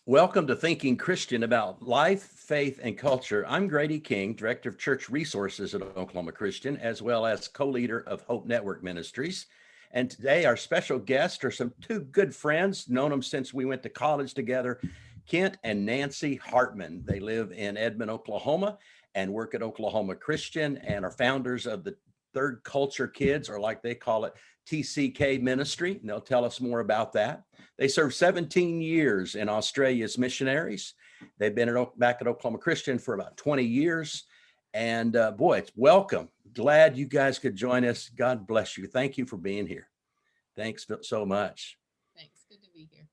Welcome to Thinking Christian about life, faith, and culture. I'm Grady King, Director of Church Resources at Oklahoma Christian, as well as co-leader of Hope Network Ministries. And today our special guests are two good friends, known them since we went to college together, Kent and Nancy Hartman. They live in Edmond, Oklahoma, and work at Oklahoma Christian and are founders of the Third Culture Kids, or like they call it, TCK Ministry. And they'll tell us more about that. They served 17 years in Australia's Missionaries. They've been back at Oklahoma Christian for about 20 years. And boy, it's welcome. Glad you guys could join us. God bless you. Thank you for being here. Thanks so much. Thanks. Good to be here.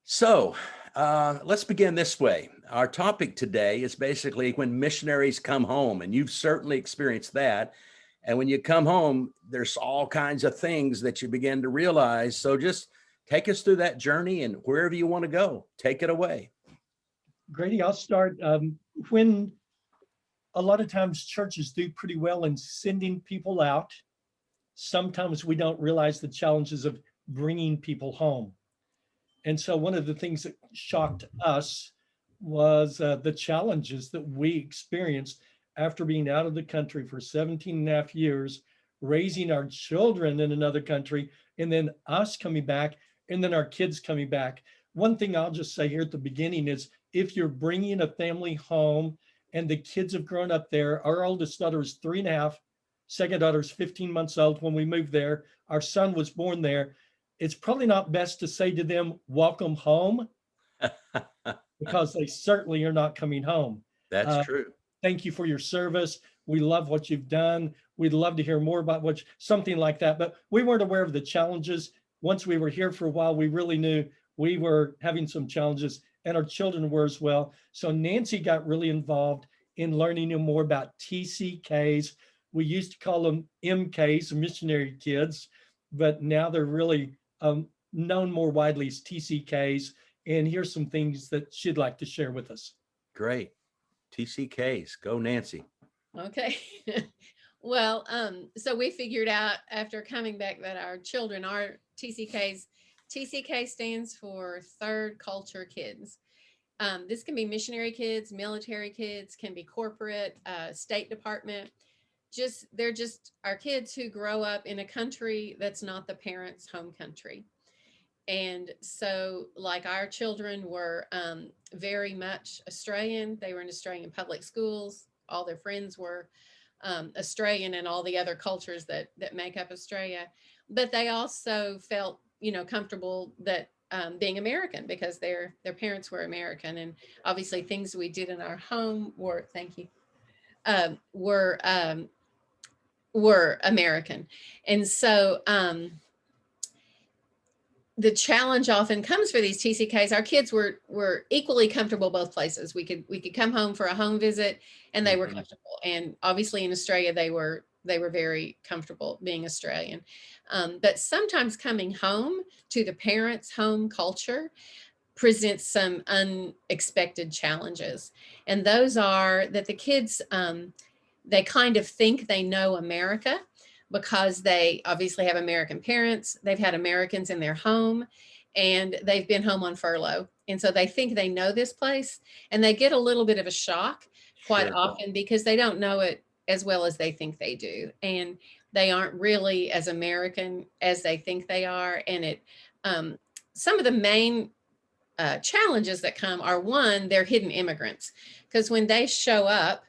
So let's begin this way. Our topic today is basically when missionaries come home, and you've certainly experienced that. And when you come home, there's all kinds of things that you begin to realize. So just take us through that journey, and wherever you want to go, take it away. Grady, I'll start. When a lot of times churches do pretty well in sending people out, sometimes we don't realize the challenges of bringing people home. And so one of the things that shocked us was the challenges that we experienced after being out of the country for 17 and a half years, raising our children in another country, and then us coming back, and then our kids coming back. One thing I'll just say here at the beginning is if you're bringing a family home and the kids have grown up there, our oldest daughter is 3.5, second daughter is 15 months old when we moved there. Our son was born there. It's probably not best to say to them, welcome home, because they certainly are not coming home. That's true. Thank you for your service. We love what you've done. We'd love to hear more about something like that. But we weren't aware of the challenges. Once we were here for a while, we really knew we were having some challenges, and our children were as well. So Nancy got really involved in learning more about TCKs. We used to call them MKs, missionary kids, but now they're really known more widely as TCKs. And here's some things that she'd like to share with us. Great. TCKs. Go, Nancy. Okay. Well, so we figured out after coming back that our children are TCKs. TCK stands for Third Culture Kids. This can be missionary kids, military kids, can be corporate, State Department. They're just our kids who grow up in a country that's not the parents' home country. And so like our children were very much Australian. They were in Australian public schools. All their friends were Australian and all the other cultures that make up Australia. But they also felt, comfortable that being American because their parents were American. And obviously things we did in our home were American. And so the challenge often comes for these TCKs. Our kids were equally comfortable both places. We could come home for a home visit and they were comfortable. And obviously in Australia, they were very comfortable being Australian. But sometimes coming home to the parents' home culture presents some unexpected challenges. And those are that the kids, they kind of think they know America, because they obviously have American parents, they've had Americans in their home, and they've been home on furlough. And so they think they know this place, and they get a little bit of a shock quite often because they don't know it as well as they think they do. And they aren't really as American as they think they are. And some of the main challenges that come are, one, they're hidden immigrants, because when they show up,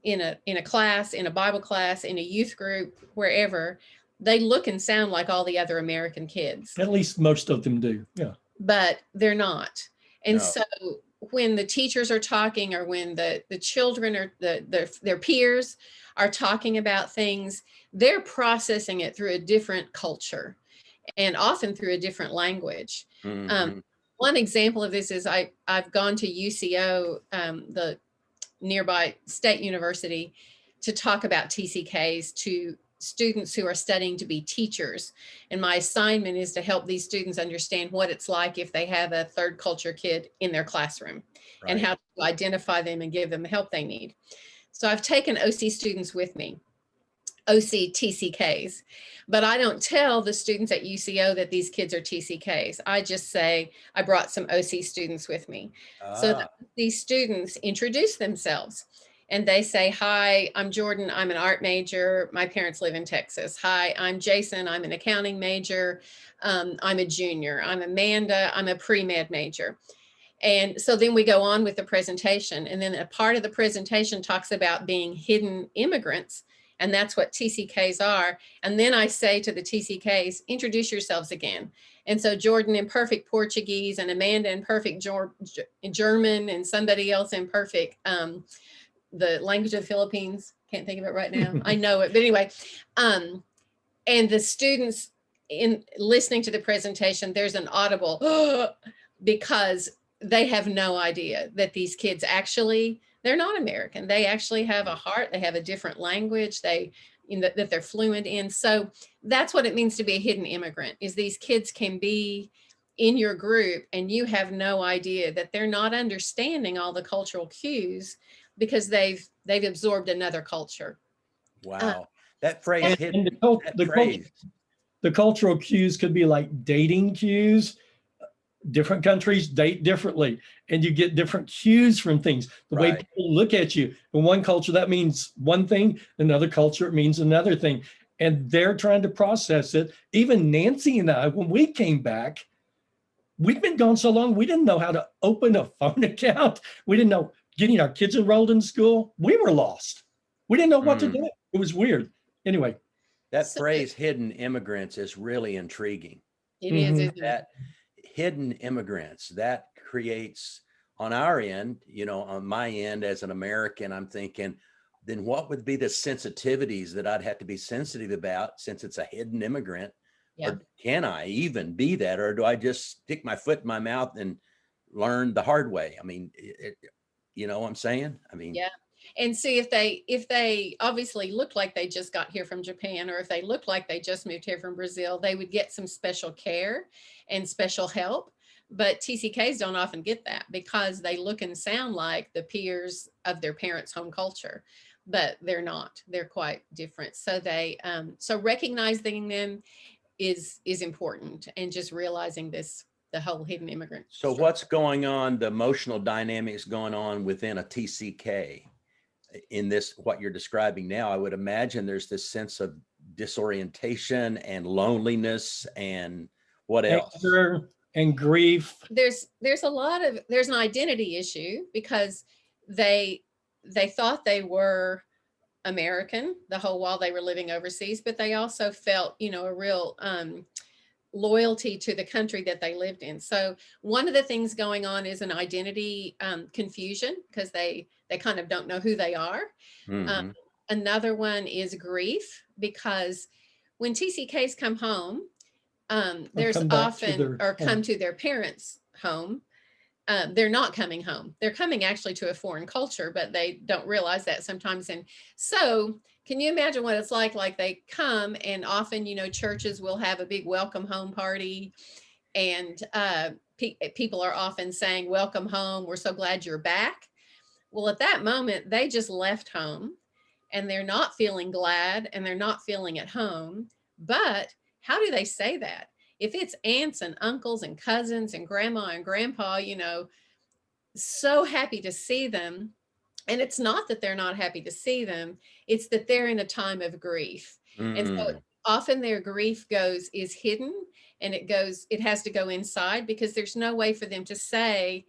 in a class, in a Bible class, in a youth group, wherever, they look and sound like all the other American kids. At least most of them do, yeah. But they're not. And No. So when the teachers are talking, or when the children or their peers are talking about things, they're processing it through a different culture and often through a different language. Mm-hmm. One example of this is I've gone to UCO, the nearby state university, to talk about TCKs to students who are studying to be teachers. And my assignment is to help these students understand what it's like if they have a third culture kid in their classroom, and how to identify them and give them the help they need. So I've taken OC students with me. OC TCKs, but I don't tell the students at UCO that these kids are TCKs. I just say I brought some OC students with me. So Ah, these students introduce themselves and they say, hi, I'm Jordan. I'm an art major. My parents live in Texas. Hi, I'm Jason. I'm an accounting major. I'm a junior. I'm Amanda. I'm a pre-med major. And so then we go on with the presentation. And then a part of the presentation talks about being hidden immigrants. And that's what TCKs are. And then I say to the TCKs, introduce yourselves again. And so Jordan in perfect Portuguese and Amanda in perfect German and somebody else in perfect the language of the Philippines. Can't think of it right now. I know it. But anyway, and the students in listening to the presentation, there's an audible because they have no idea that these kids actually, they're not American. They actually have a heart. They have a different language. They, that they're fluent in. So that's what it means to be a hidden immigrant, is these kids can be in your group and you have no idea that they're not understanding all the cultural cues because they've absorbed another culture. wow. That phrase And hidden, the, that phrase. the cultural cues could be like dating cues. Different countries date differently, and you get different cues from things. The way Right. people look at you. In one culture, that means one thing. In another culture, it means another thing. And they're trying to process it. Even Nancy and I, when we came back, we'd been gone so long, we didn't know how to open a phone account. We didn't know getting our kids enrolled in school. We were lost. We didn't know what to do. It was weird. Anyway. That So phrase hidden immigrants is really intriguing. it is, isn't it? That hidden immigrants, that creates on our end, on my end as an American, I'm thinking, then what would be the sensitivities that I'd have to be sensitive about since it's a hidden immigrant? Yeah. Or can I even be that? Or do I just stick my foot in my mouth and learn the hard way? I mean, you know what I'm saying? I mean, Yeah. And see if they obviously look like they just got here from Japan, or if they look like they just moved here from Brazil, they would get some special care and special help. But TCKs don't often get that because they look and sound like the peers of their parents' home culture, but they're not. They're quite different. So so recognizing them is important, and just realizing the whole hidden immigrant. so what's going on, the emotional dynamics going on within a TCK in this, what you're describing now? I would imagine there's this sense of disorientation and loneliness and what else? Anger and grief. There's an identity issue because they thought they were American the whole while they were living overseas, but they also felt, a real loyalty to the country that they lived in. So one of the things going on is an identity confusion because they kind of don't know who they are. Mhm. Another one is grief because when TCKs come home, there's come back to often their or home. come to their parents' home. They're not coming home. They're coming actually to a foreign culture, but they don't realize that sometimes. And so can you imagine what it's like? Like they come and often, churches will have a big welcome home party, and people are often saying, welcome home. We're so glad you're back. Well, at that moment, they just left home and they're not feeling glad and they're not feeling at home. But how do they say that? If it's aunts and uncles and cousins and grandma and grandpa, so happy to see them. And it's not that they're not happy to see them, it's that they're in a time of grief. And so Mm. often their grief is hidden, and it has to go inside because there's no way for them to say,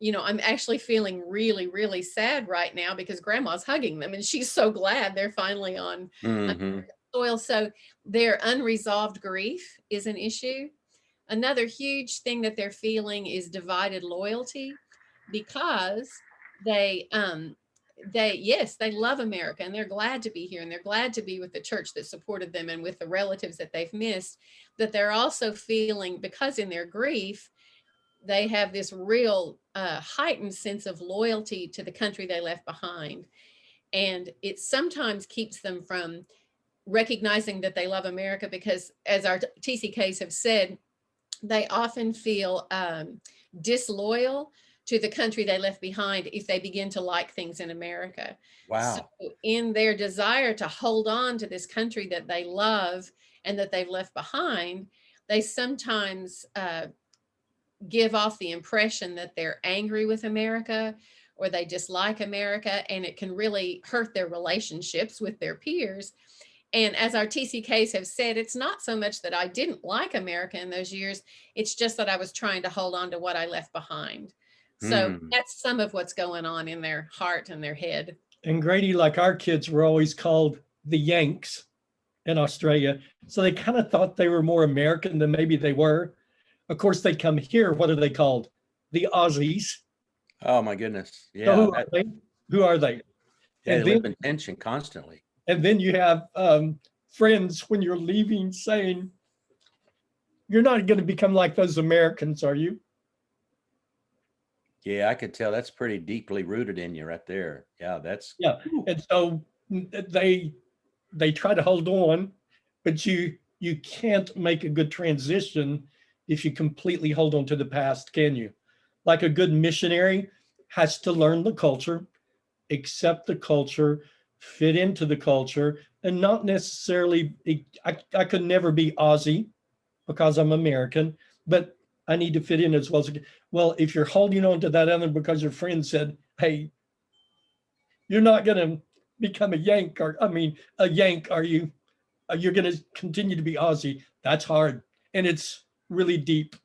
I'm actually feeling really, really sad right now because grandma's hugging them and she's so glad they're finally on Mhm. soil. So their unresolved grief is an issue. Another huge thing that they're feeling is divided loyalty because they yes, they love America and they're glad to be here and they're glad to be with the church that supported them and with the relatives that they've missed, that they're also feeling, because in their grief they have this real heightened sense of loyalty to the country they left behind. And it sometimes keeps them from recognizing that they love America because, as our TCKs have said, they often feel disloyal to the country they left behind if they begin to like things in America. So Wow. in their desire to hold on to this country that they love and that they've left behind, they sometimes give off the impression that they're angry with America or they dislike America, and it can really hurt their relationships with their peers. And as our TCKs have said, it's not so much that I didn't like America in those years, it's just that I was trying to hold on to what I left behind. So Hmm. that's some of what's going on in their heart and their head. And Grady, like our kids were always called the Yanks in Australia. So they kind of thought they were more American than maybe they were. Of course, they come here. What are they called? The Aussies. Oh my goodness. So Yeah. who are they? Who are they? They And live then in tension constantly. you have friends when you're leaving saying, "You're not going to become like those Americans, are you?" Yeah, I could tell that's pretty deeply rooted in you right there. Yeah, that's Yeah. And so they try to hold on, but you can't make a good transition if you completely hold on to the past, can you? Like a good missionary has to learn the culture, accept the culture, fit into the culture, and not necessarily, I could never be Aussie because I'm American, but I need to fit in as well. Well, if you're holding on to that other because your friend said, hey, you're not going to become a Yank, or I mean, a Yank, are you? You're going to continue to be Aussie. That's hard. And it's really deep.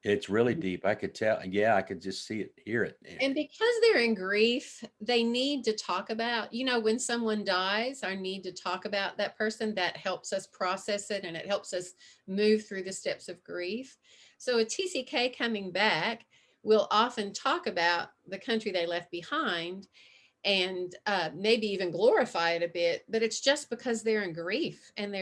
it's really deep. I could tell. Yeah, I could just see it, hear it. And because they're in grief, they need to talk about, when someone dies, our need to talk about that person, that helps us process it and it helps us move through the steps of grief. So a TCK coming back will often talk about the country they left behind and maybe even glorify it a bit, but it's just because they're in grief and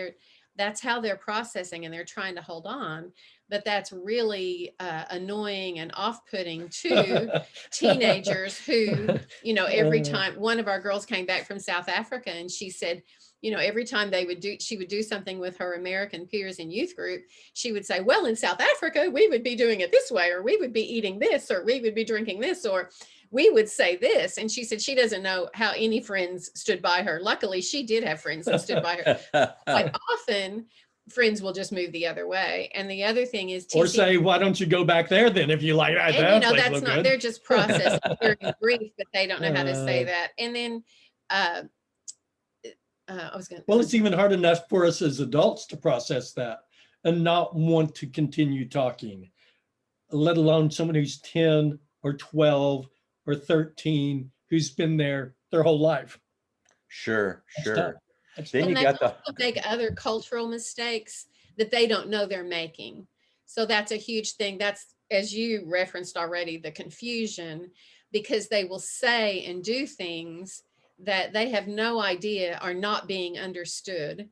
that's how they're processing and they're trying to hold on. But that's really annoying and off-putting to teenagers who, every time one of our girls came back from South Africa and she said, every time she would do something with her American peers in youth group, she would say, well, in South Africa, we would be doing it this way, or we would be eating this, or we would be drinking this, or we would say this. And she said she doesn't know how any friends stood by her. Luckily, she did have friends that stood by her. Quite often, friends will just move the other way. And the other thing is or say, why don't you go back there then if you like that? And that's not, they're just processing their grief, but they don't know how to say that. And then I was going to. Well, it's even hard enough for us as adults to process that and not want to continue talking, let alone someone who's 10 or 12 or 13 who's been there their whole life. Sure. Then you got the make other cultural mistakes that they don't know they're making. So that's a huge thing. That's, as you referenced already, the confusion, because they will say and do things that they have no idea are not being understood.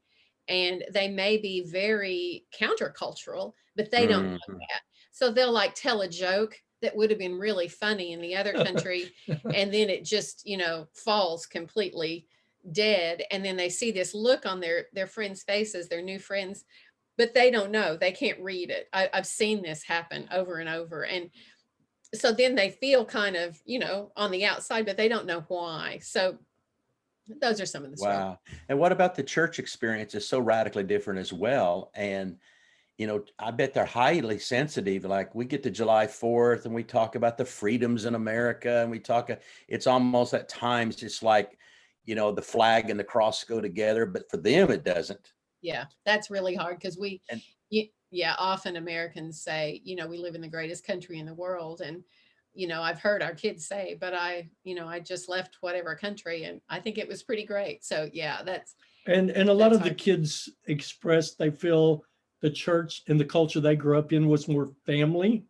And they may be very countercultural, but they don't know that. So they'll like tell a joke that would have been really funny in the other country. And then it just, falls completely dead. And then they see this look on their friends' faces, their new friends, but they don't know. They can't read it. I've seen this happen over and over. And so then they feel kind of, on the outside, but they don't know why. So those are some of the struggles. Wow. And what about the church experience is so radically different as well. And, I bet they're highly sensitive. Like we get to July 4th and we talk about the freedoms in America and it's almost at times it's like, the flag and the cross go together, but for them, it doesn't. Yeah, that's really hard because often Americans say, we live in the greatest country in the world. And, I've heard our kids say, but I just left whatever country and I think it was pretty great. So yeah, and a lot of the kids express they feel the church and the culture they grew up in was more family.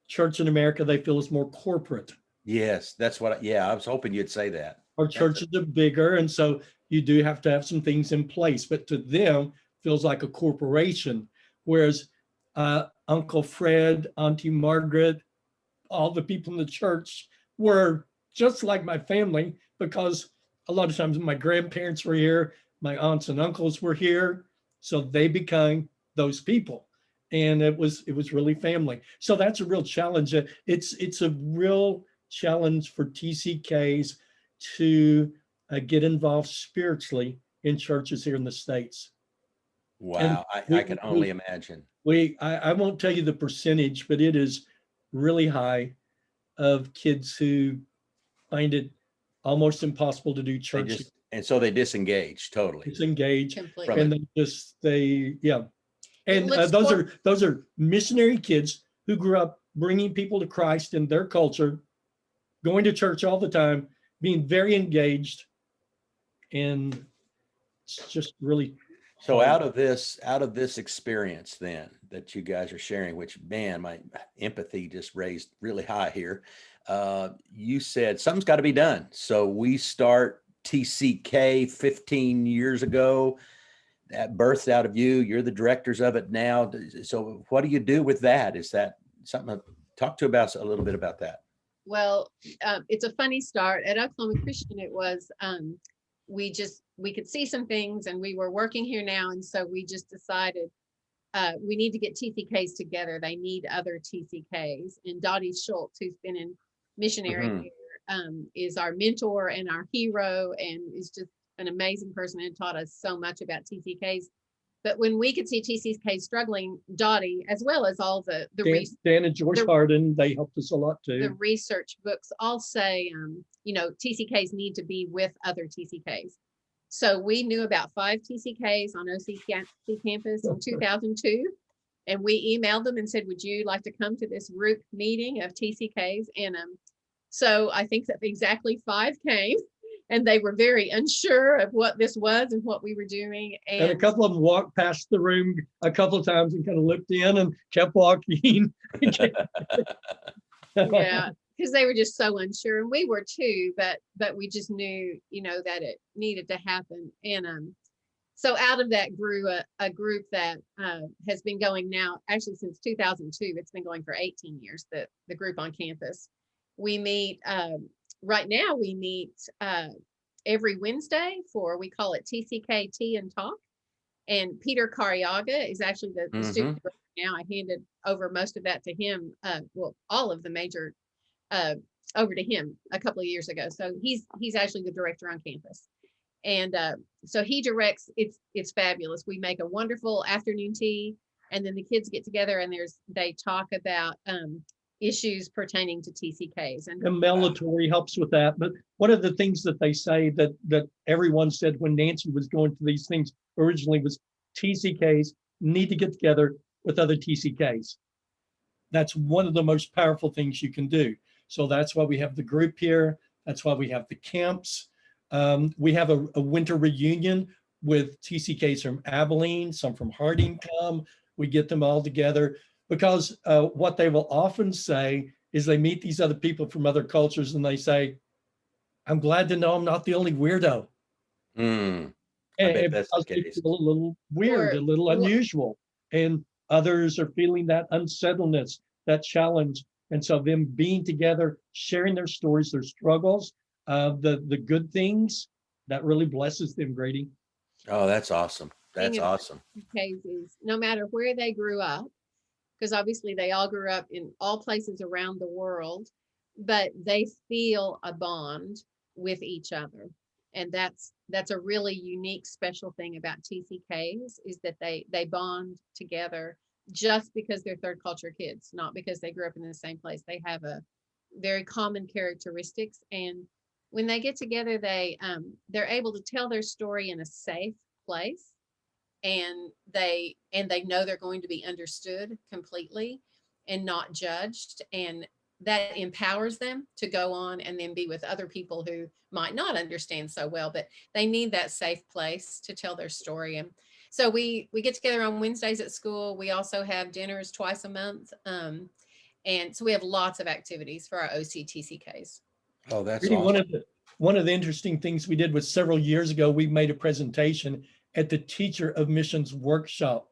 Church in America, they feel is more corporate. Yes, that's what, I was hoping you'd say that. Our churches are bigger, and so you do have to have some things in place, but to them, feels like a corporation. Whereas Uncle Fred, Auntie Margaret, all the people in the church were just like my family, because a lot of times my grandparents were here, my aunts and uncles were here, so they became those people. and it was really family. So that's a real challenge. It's a real challenge for TCKs to get involved spiritually in churches here in the States. And Wow. I can only imagine. I won't tell you the percentage, but it is really high of kids who find it almost impossible to do They church. just, and so they disengage totally. Disengage, Completely. and yeah. It And looks those are missionary kids who grew up bringing people to Christ in their culture, going to church all the time, being very engaged, and it's just really So hard. out of this experience then that you guys are sharing, which man, my empathy just raised really high here. You said something's got to be done. So we start TCK 15 years ago. That birthed out of you. You're the directors of it now. So what do you do with that? Is that something? Talk to about a little bit about that. Well, it's a funny start at Oklahoma Christian. It was we could see some things, and we were working here now, and so we just decided we need to get TCKs together. They need other TCKs. And Dottie Schultz, who's been in missionary here, is our mentor and our hero, and is just an amazing person and taught us so much about TCKs. But when we could see TCKs struggling, Dottie, as well as all the Dan and George Harden, they helped us a lot too. The research books all say, TCKs need to be with other TCKs. So we knew about 5 TCKs on OCC campus in 2002. And we emailed them and said, would you like to come to this group meeting of TCKs? And so I think that exactly 5 came. And they were very unsure of what this was and what we were doing. And a couple of them walked past the room a couple of times and kind of looked in and kept walking. Yeah, because they were just so unsure, and we were too. But we just knew, that it needed to happen. And so out of that grew a group that has been going now, actually since 2002. It's been going for 18 years. The group on campus. We meet. Right now we meet every Wednesday we call it TCK Tea and Talk. And Peter Cariaga is actually the student director now. I handed over most of that to him, all of the major over to him a couple of years ago. So he's actually the director on campus. And so he directs, it's fabulous. We make a wonderful afternoon tea, and then the kids get together and they talk about issues pertaining to TCKs. And Melatory helps with that. But one of the things that they say that everyone said when Nancy was going to these things originally was TCKs need to get together with other TCKs. That's one of the most powerful things you can do. So that's why we have the group here. That's why we have the camps. We have a winter reunion with TCKs from Abilene, some from Harding come. We get them all together. Because what they will often say is they meet these other people from other cultures and they say, I'm glad to know I'm not the only weirdo. I bet that's the They case. feel a little weird, a little unusual. And others are feeling that unsettledness, that challenge. And so them being together, sharing their stories, their struggles, the good things, that really blesses them, Grady. Oh, that's awesome. That's awesome. Cases, no matter where they grew up, because obviously they all grew up in all places around the world, but they feel a bond with each other. And that's a really unique, special thing about TCKs is that they bond together just because they're third culture kids, not because they grew up in the same place. They have a very common characteristics. And when they get together, they're able to tell their story in a safe place. And they know they're going to be understood completely and not judged, and that empowers them to go on and then be with other people who might not understand so well, but they need that safe place to tell their story. And so we get together on Wednesdays at school. We also have dinners twice a month, and so we have lots of activities for our OCTCKs. Oh, that's Really, awesome. one of the interesting things we did was several years ago, we made a presentation at the Teacher of Missions workshop.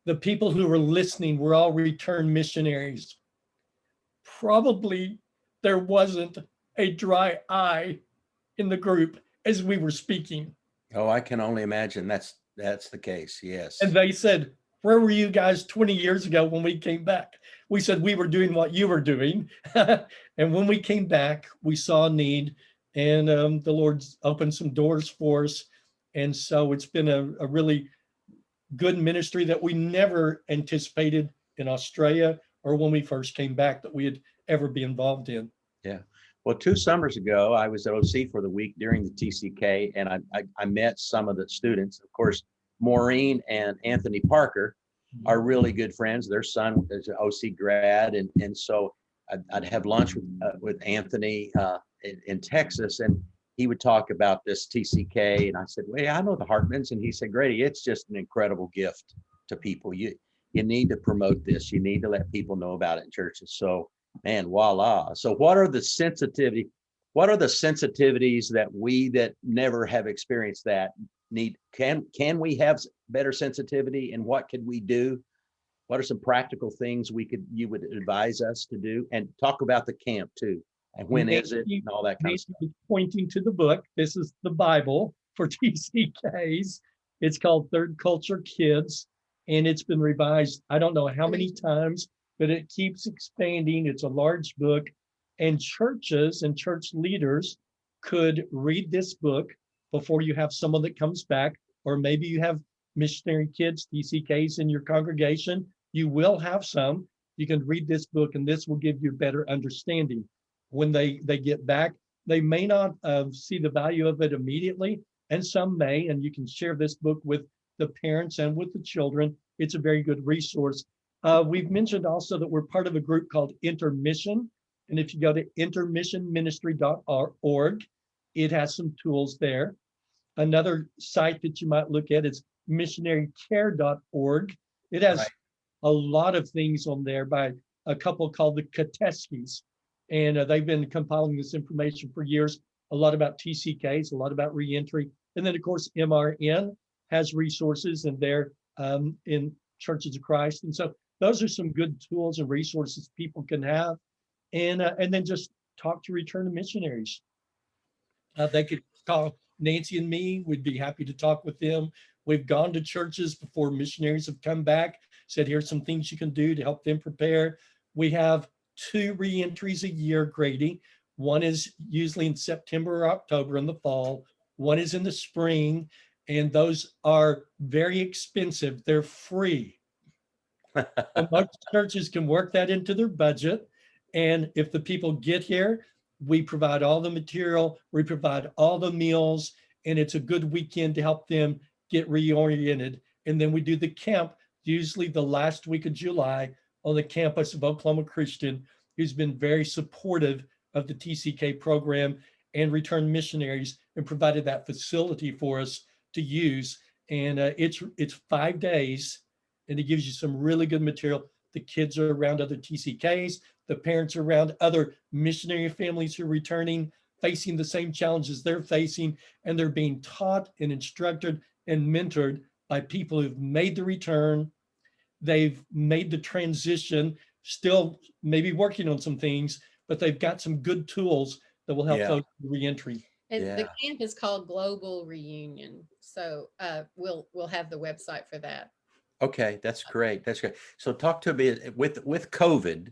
The people who were listening were all returned missionaries. Probably there wasn't a dry eye in the group as we were speaking. Oh, I can only imagine that's the case. Yes. And they said, where were you guys 20 years ago when we came back? We said we were doing what you were doing. And when we came back, we saw a need, and the Lord's opened some doors for us. And so it's been a really good ministry that we never anticipated in Australia or when we first came back that we had ever be involved in. Yeah. Well, 2 summers ago, I was at OC for the week during the TCK, and I met some of the students. Of course, Maureen and Anthony Parker are really good friends. Their son is an OC grad, and so I'd have lunch with Anthony in Texas, and he would talk about this TCK, and I said, "Well, I know the Hartmans," and he said, "Grady, it's just an incredible gift to people. You need to promote this. You need to let people know about it in churches." So, man, voila. So what are the sensitivities that we that never have experienced that need? Can we have better sensitivity, and what could we do? What are some practical things you would advise us to do? And talk about the camp too. And when is it and all that kind of stuff. Pointing to the book. This is the Bible for TCKs. It's called Third Culture Kids, and it's been revised I don't know how many times, but it keeps expanding. It's a large book, and churches and church leaders could read this book before you have someone that comes back, or maybe you have missionary kids, TCKs in your congregation. You will have some. You can read this book, and this will give you better understanding. When they get back, they may not see the value of it immediately, and some may, and you can share this book with the parents and with the children. It's a very good resource. We've mentioned also that we're part of a group called Intermission, and if you go to intermissionministry.org, it has some tools there. Another site that you might look at is missionarycare.org. It has a lot of things on there by a couple called the Kateskis. And they've been compiling this information for years, a lot about TCKs, a lot about reentry. And then, of course, MRN has resources in there in Churches of Christ. And so those are some good tools and resources people can have. And then just talk to Return to Missionaries. They could call Nancy and me. We'd be happy to talk with them. We've gone to churches before missionaries have come back, said, here's some things you can do to help them prepare. We have 2 reentries a year, Grady. One is usually in September or October in the fall. One is in the spring, and those are very expensive. They're free. Most churches can work that into their budget. And if the people get here, we provide all the material, we provide all the meals, and it's a good weekend to help them get reoriented. And then we do the camp, usually the last week of July, on the campus of Oklahoma Christian, who's been very supportive of the TCK program and Return Missionaries, and provided that facility for us to use. And it's 5 days, and it gives you some really good material. The kids are around other TCKs, the parents are around other missionary families who are returning, facing the same challenges they're facing, and they're being taught and instructed and mentored by people who've made the return. They've made the transition, still maybe working on some things, but they've got some good tools that will help those reentry. And the camp is called Global Reunion. So we'll have the website for that. Okay, that's great. That's great. So talk to me with COVID.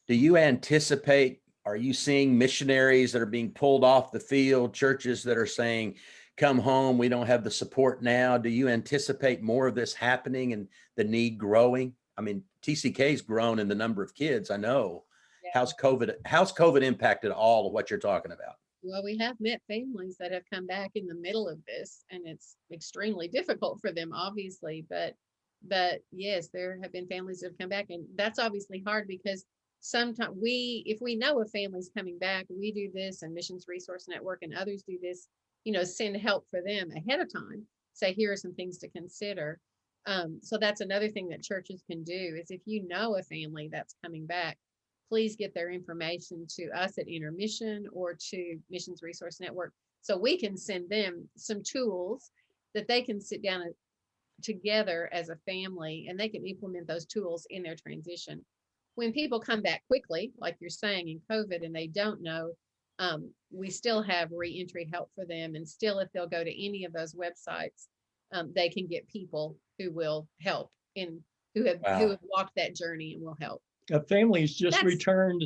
Do you anticipate, are you seeing missionaries that are being pulled off the field, churches that are saying, come home, we don't have the support now? Do you anticipate more of this happening and the need growing? I mean, TCK's grown in the number of kids, I know. Yeah. How's COVID impacted all of what you're talking about? Well, we have met families that have come back in the middle of this, and it's extremely difficult for them, obviously, but yes, there have been families that have come back, and that's obviously hard because sometimes if we know a family's coming back, we do this, and Missions Resource Network and others do this, send help for them ahead of time, say, here are some things to consider. So that's another thing that churches can do is if you know a family that's coming back, please get their information to us at Intermission or to Missions Resource Network so we can send them some tools that they can sit down together as a family, and they can implement those tools in their transition. When people come back quickly, like you're saying in COVID, and they don't know, we still have reentry help for them. And still, if they'll go to any of those websites, they can get people who will help and who have Wow. walked that journey and will help. A family's just That's- returned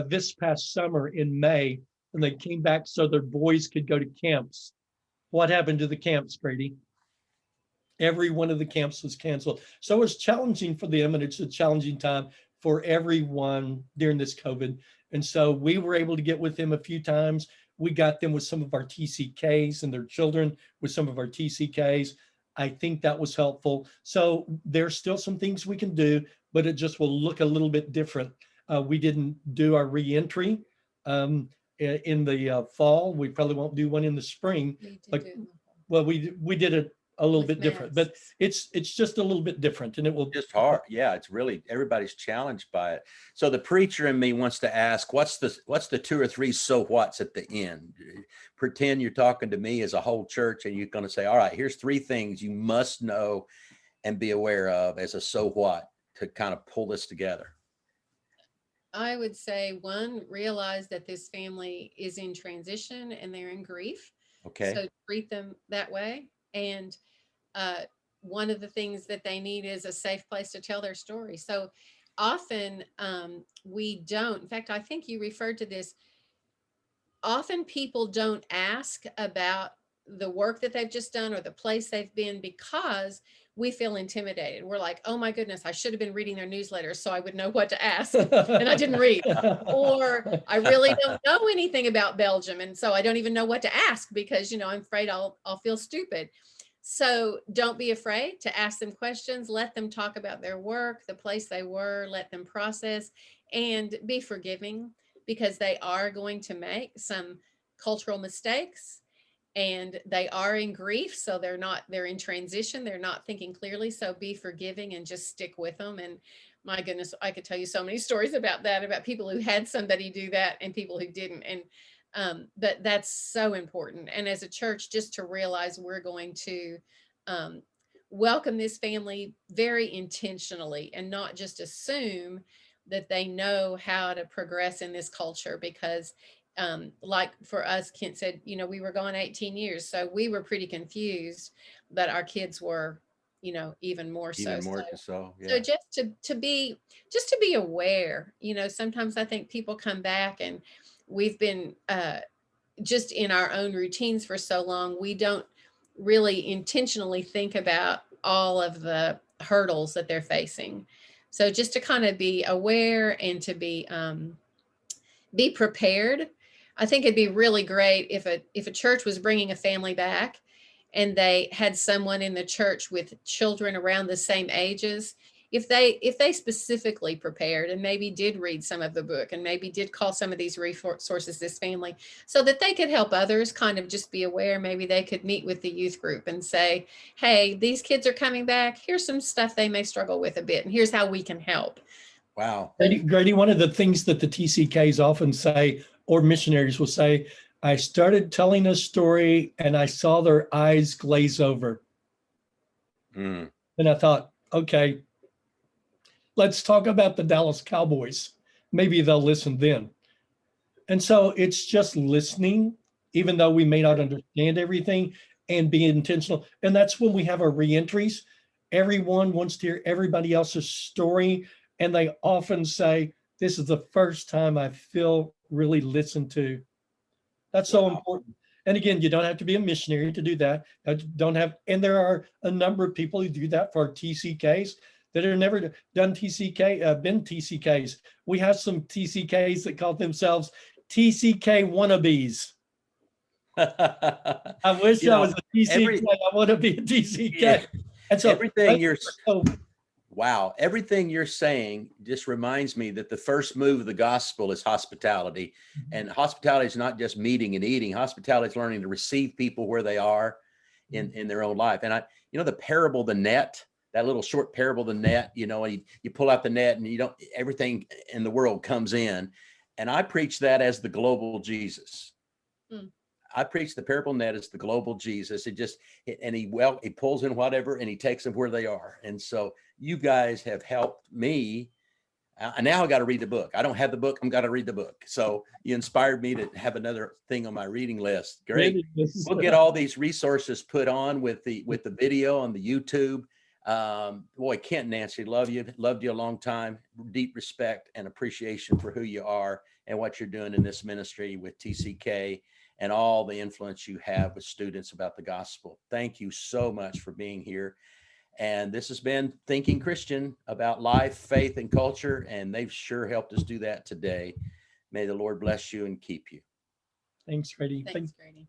this past summer in May, and they came back so their boys could go to camps. What happened to the camps, Grady? Every one of the camps was canceled. So it's challenging for them, and it's a challenging time for everyone during this COVID. And so we were able to get with them a few times. We got them with some of our TCKs and their children with some of our TCKs. I think that was helpful. So there's still some things we can do, but it just will look a little bit different. We didn't do our reentry in the fall. We probably won't do one in the spring. But well, we did it a little bit different, but it's just a little bit different, and it will Just hard. Yeah, it's really, everybody's challenged by it. So the preacher in me wants to ask, what's the 2 or 3 so whats at the end? Pretend you're talking to me as a whole church, and you're going to say, all right, here's 3 things you must know and be aware of as a so what to kind of pull this together. I would say 1, realize that this family is in transition and they're in grief. Okay. So treat them that way. And one of the things that they need is a safe place to tell their story. So often we don't, in fact, I think you referred to this. Often people don't ask about the work that they've just done or the place they've been because we feel intimidated. We're like, oh my goodness, I should have been reading their newsletter so I would know what to ask. And I didn't read. Or I really don't know anything about Belgium. And so I don't even know what to ask because, I'm afraid I'll feel stupid. So don't be afraid to ask them questions. Let them talk about their work, the place they were, let them process, and be forgiving because they are going to make some cultural mistakes and they are in grief. So they're in transition. They're not thinking clearly. So be forgiving and just stick with them. And my goodness, I could tell you so many stories about that, about people who had somebody do that and people who didn't. And but that's so important. And as a church, just to realize we're going to welcome this family very intentionally and not just assume that they know how to progress in this culture because like for us, Kent said, we were gone 18 years. So we were pretty confused, but our kids were, even more so. Even more so, yeah. So just to be aware, sometimes I think people come back and we've been just in our own routines for so long, we don't really intentionally think about all of the hurdles that they're facing. So just to kind of be aware and to be prepared. I think it'd be really great if a church was bringing a family back and they had someone in the church with children around the same ages. If they specifically prepared and maybe did read some of the book and maybe did call some of these resources this family so that they could help others kind of just be aware, maybe they could meet with the youth group and say, hey, these kids are coming back. Here's some stuff they may struggle with a bit and here's how we can help. Wow. Grady, one of the things that the TCKs often say, or missionaries will say, I started telling a story and I saw their eyes glaze over. And I thought, okay, let's talk about the Dallas Cowboys. Maybe they'll listen then. And so it's just listening, even though we may not understand everything, and be intentional. And that's when we have our reentries. Everyone wants to hear everybody else's story. And they often say, this is the first time I feel really listened to. That's so important. And again, you don't have to be a missionary to do that. And there are a number of people who do that for our TCKs that have never done been TCKs. We have some TCKs that call themselves TCK wannabes. I wish I was a TCK. I want to be a TCK. Yeah. And so everything you're saying just reminds me that the first move of the gospel is hospitality. And hospitality is not just meeting and eating. Hospitality is learning to receive people where they are in their own life. And the parable, the net, that little short parable, the net, you pull out the net and everything in the world comes in. And I preach that as the global Jesus. I preach the parable net as the global Jesus. He pulls in whatever and he takes them where they are. And so you guys have helped me. Now I got to read the book. I don't have the book. I'm got to read the book. So you inspired me to have another thing on my reading list. Great. We'll get all these resources put on with the video on the YouTube. Boy, Kent and Nancy, loved you a long time. Deep respect and appreciation for who you are and what you're doing in this ministry with TCK and all the influence you have with students about the gospel. Thank you so much for being here. And this has been Thinking Christian, about life, faith, and culture. And they've sure helped us do that today. May the Lord bless you and keep you. Thanks, Grady. Thanks, Grady.